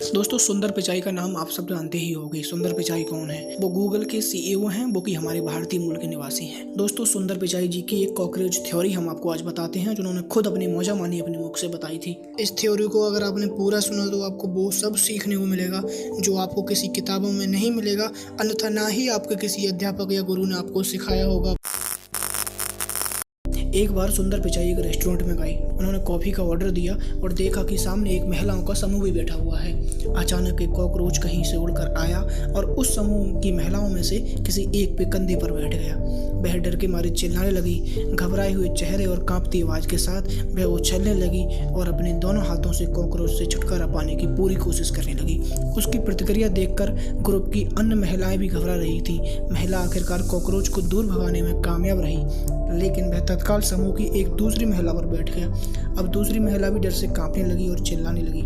दोस्तों, सुंदर पिचाई का नाम आप सब जानते ही होंगे। सुंदर पिचाई कौन है? वो गूगल के सीईओ हैं, वो कि हमारे भारतीय मूल के निवासी हैं। दोस्तों, सुंदर पिचाई जी की एक कॉकरोच थ्योरी हम आपको आज बताते हैं, जिन्होंने खुद अपनी मौजा मानी अपने मुख से बताई थी। इस थ्योरी को अगर आपने पूरा सुना तो आपको वो सब सीखने को मिलेगा जो आपको किसी किताबों में नहीं मिलेगा, अन्यथा ना ही आपके किसी अध्यापक या गुरु ने आपको सिखाया होगा। एक बार सुंदर पिचाई एक रेस्टोरेंट में गई। उन्होंने कॉफ़ी का ऑर्डर दिया और देखा कि सामने एक महिलाओं का समूह भी बैठा हुआ है। अचानक एक कॉकरोच कहीं से उड़कर आया और उस समूह की महिलाओं में से किसी एक पे कंधे पर बैठ गया। वह डर के मारे चिल्लाने लगी। घबराए हुए चेहरे और कांपती आवाज़ के साथ वह उछलने लगी और अपने दोनों हाथों से कॉकरोच से छुटकारा पाने की पूरी कोशिश करने लगी। उसकी प्रतिक्रिया देखकर ग्रुप की अन्य महिलाएं भी घबरा रही थी। महिला आखिरकार कॉकरोच को दूर भगाने में कामयाब रही, लेकिन वह तत्काल समूह की एक दूसरी महिला पर बैठ गया। अब दूसरी महिला भी डर से कांपने लगी और चिल्लाने लगी।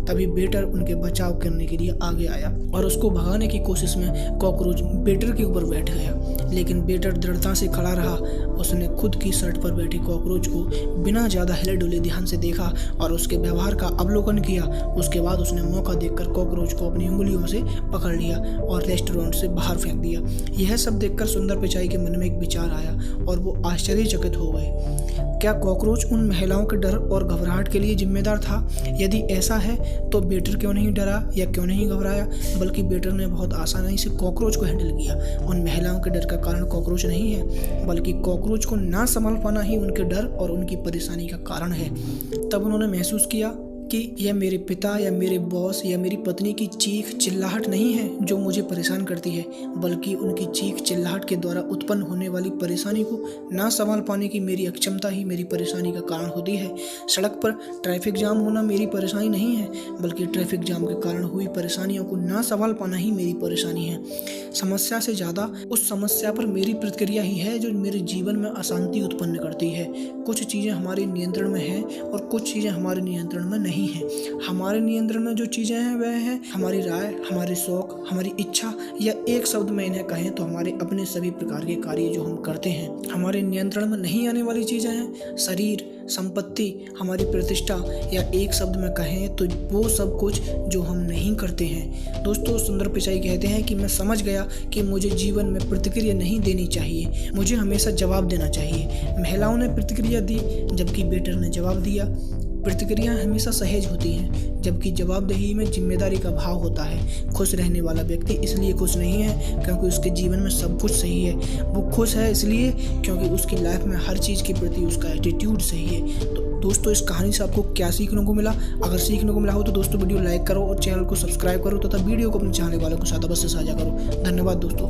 तभी बेटर उनके बचाव करने के लिए आगे आया और उसको भगाने की कोशिश में कॉकरोच बेटर के ऊपर बैठ गया, लेकिन बेटर दृढ़ता से खड़ा रहा। उसने खुद की शर्ट पर बैठे कॉकरोच को बिना ज़्यादा हिले डुले ध्यान से देखा और उसके व्यवहार का अवलोकन किया। उसके बाद उसने मौका देखकर कॉकरोच को अपनी उंगलियों से पकड़ लिया और रेस्टोरेंट से बाहर फेंक दिया। यह सब देखकर सुंदर पिचाई के मन में एक विचार आया और वो आश्चर्यचकित हो गए। क्या कॉकरोच उन महिलाओं के डर और घबराहट के लिए जिम्मेदार था? यदि ऐसा है तो बेटर क्यों नहीं डरा या क्यों नहीं घबराया, बल्कि बेटर ने बहुत आसानी से कॉकरोच को हैंडल किया। उन महिलाओं के डर का कारण कॉकरोच नहीं है, बल्कि कॉकरोच को ना संभाल पाना ही उनके डर और उनकी परेशानी का कारण है। तब उन्होंने महसूस किया कि यह मेरे पिता या मेरे बॉस या मेरी पत्नी की चीख चिल्लाहट नहीं है जो मुझे परेशान करती है, बल्कि उनकी चीख चिल्लाहट के द्वारा उत्पन्न होने वाली परेशानी को ना संभाल पाने की मेरी अक्षमता ही मेरी परेशानी का कारण होती है। सड़क पर ट्रैफिक जाम होना मेरी परेशानी नहीं है, बल्कि ट्रैफिक जाम के कारण हुई परेशानियों को ना संभाल पाना ही मेरी परेशानी है। समस्या से ज़्यादा उस समस्या पर मेरी प्रतिक्रिया ही है जो मेरे जीवन में अशांति उत्पन्न करती है। कुछ चीज़ें हमारे नियंत्रण में हैं और कुछ चीज़ें हमारे नियंत्रण में नहीं है। हमारे नियंत्रण में जो चीजें हैं वह है हमारी राय, हमारे शौक, हमारी इच्छा, या एक शब्द में इन्हें कहें तो हमारे अपने सभी प्रकार के कार्य जो हम करते हैं। हमारे नियंत्रण में नहीं आने वाली चीजें हैं शरीर, संपत्ति, हमारी प्रतिष्ठा, या एक शब्द में कहें तो वो सब कुछ जो हम नहीं करते हैं। दोस्तों, सुंदर पिचाई कहते हैं कि मैं समझ गया कि मुझे जीवन में प्रतिक्रिया नहीं देनी चाहिए, मुझे हमेशा जवाब देना चाहिए। महिलाओं ने प्रतिक्रिया दी जबकि बेटर ने जवाब दिया। प्रतिक्रिया हमेशा सहज होती हैं, जबकि जवाबदेही में जिम्मेदारी का भाव होता है। खुश रहने वाला व्यक्ति इसलिए खुश नहीं है क्योंकि उसके जीवन में सब कुछ सही है, वो खुश है इसलिए क्योंकि उसकी लाइफ में हर चीज़ के प्रति उसका एटीट्यूड सही है। तो दोस्तों, इस कहानी से आपको क्या सीखने को मिला? अगर सीखने को मिला हो तो दोस्तों वीडियो लाइक करो और चैनल को सब्सक्राइब करो तथा वीडियो को अपने चाहने वालों के साथ अवश्य साझा करो। धन्यवाद दोस्तों।